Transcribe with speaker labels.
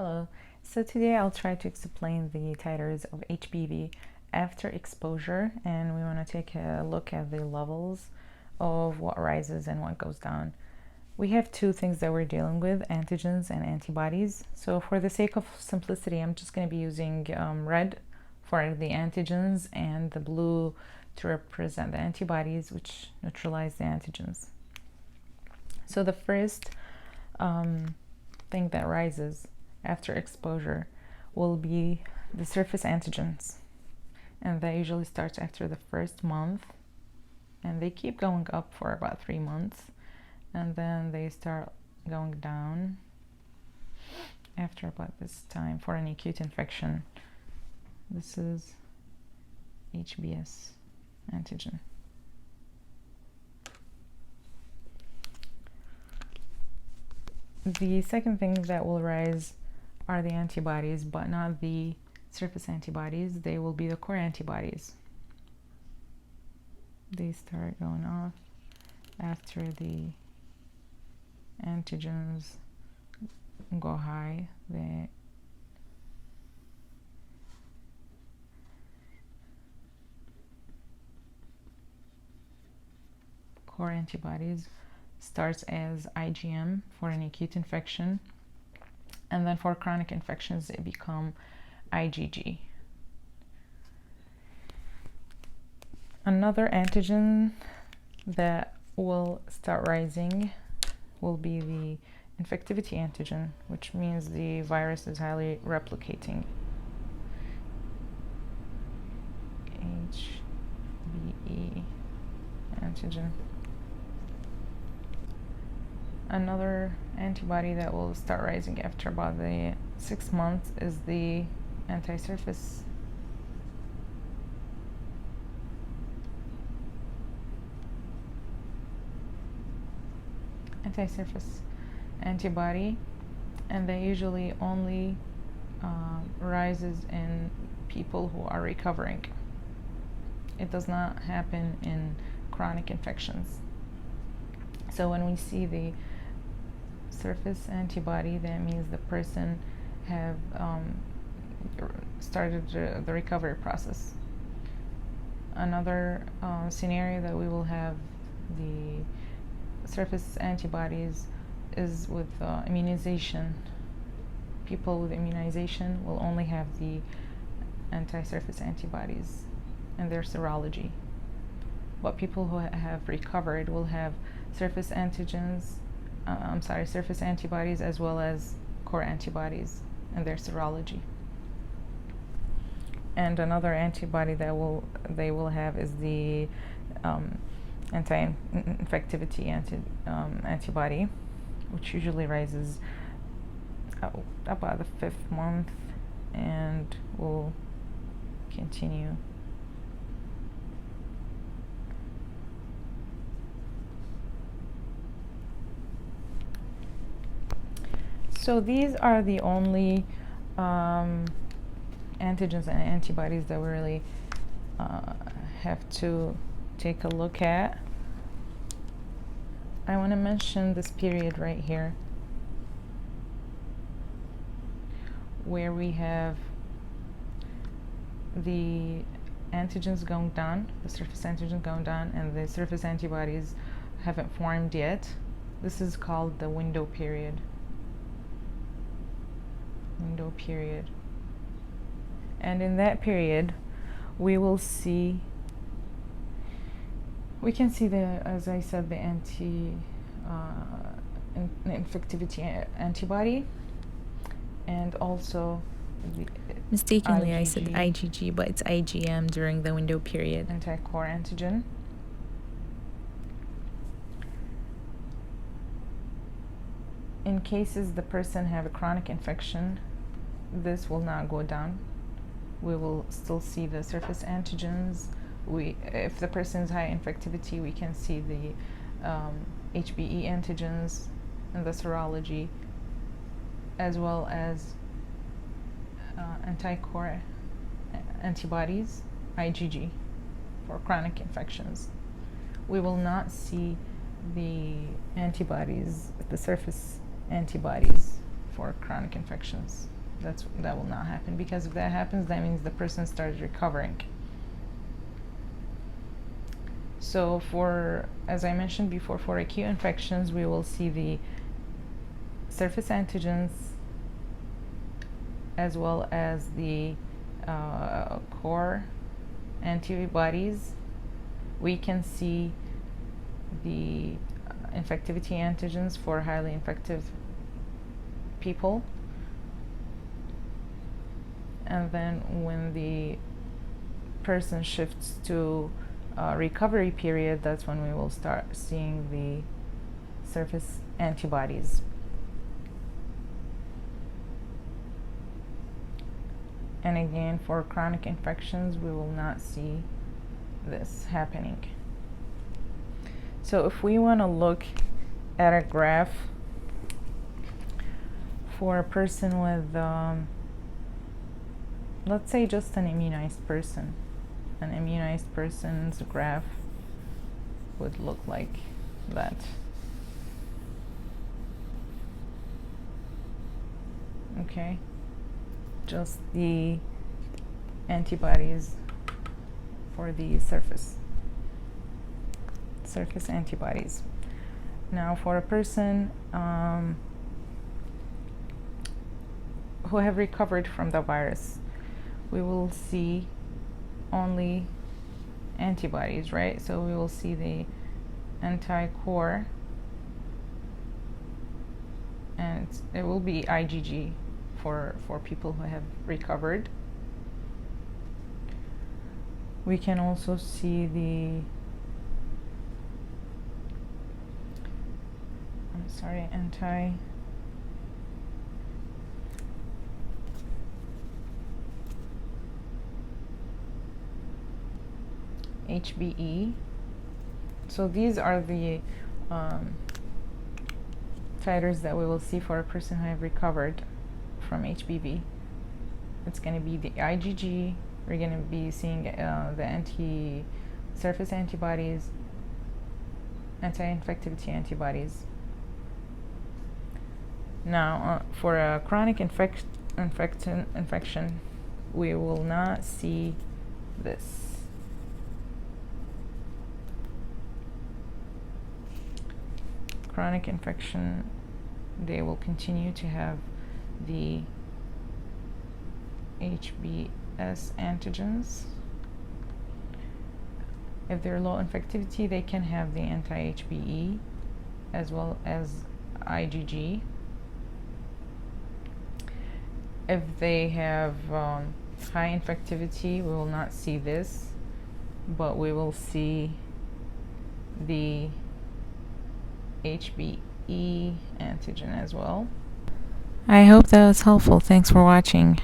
Speaker 1: Hello. So today I'll try to explain the titers of HBV after exposure, and we want to take a look at the levels of what rises and what goes down. We have two things that we're dealing with, antigens and antibodies. So for the sake of simplicity, I'm just going to be using red for the antigens and the blue to represent the antibodies, which neutralize the antigens. So the first thing that rises after exposure will be the surface antigens, and that usually starts after the first month, and they keep going up for about 3 months, and then they start going down after about this time for an acute infection. This is HBS antigen. The second thing that will rise are the antibodies, but not the surface antibodies. They will be the core antibodies. They start going off after the antigens go high. The core antibodies starts as IgM for an acute infection, and then for chronic infections they become IgG. Another antigen that will start rising will be the infectivity antigen, which means the virus is highly replicating. HBE antigen. Another antibody that will start rising after about the 6 months is the anti-surface antibody, and that usually only rises in people who are recovering. It does not happen in chronic infections. So when we see the surface antibody, that means the person have started the recovery process. Another scenario that we will have the surface antibodies is with immunization. People with immunization will only have the anti-surface antibodies in their serology, but people who have recovered will have surface antibodies as well as core antibodies in their serology. And another antibody that they will have is the anti-infectivity antibody, which usually rises about the 5th month and will continue. So these are the only antigens and antibodies that we really have to take a look at. I want to mention this period right here where we have the antigens going down, the surface antigens going down, and the surface antibodies haven't formed yet. This is called the window period. And in that period we can see the, as I said, the infectivity antibody, and also the
Speaker 2: mistakenly I said IgG, but it's IgM during the window period.
Speaker 1: Anti-core antigen. In cases the person have a chronic infection, this will not go down. We will still see the surface antigens. If the person is high infectivity, we can see the HBE antigens in the serology, as well as anti-core antibodies, IgG, for chronic infections. We will not see the antibodies, the surface antibodies for chronic infections. That will not happen, because if that happens, that means the person started recovering. So as I mentioned before, for acute infections, we will see the surface antigens as well as the core antibodies. We can see the infectivity antigens for highly infective people. And then when the person shifts to recovery period, that's when we will start seeing the surface antibodies. And again, for chronic infections, we will not see this happening. So if we want to look at a graph for a person with, let's say just an immunized person, an immunized person's graph would look like that. Okay, just the antibodies for the surface antibodies. Now for a person who have recovered from the virus, we will see only antibodies, right? So we will see the anti-core, and it will be IgG for people who have recovered. We can also see the anti HBE. So these are the titers that we will see for a person who have recovered from HBV. It's going to be the IgG. We're going to be seeing the anti-surface antibodies, anti-infectivity antibodies. Now, for a chronic infection, we will not see this. Chronic infection, they will continue to have the HBs antigens. If they're low infectivity, they can have the anti-HBE as well as IgG. If they have high infectivity, we will not see this, but we will see the HBE antigen as well. I hope that was helpful. Thanks for watching.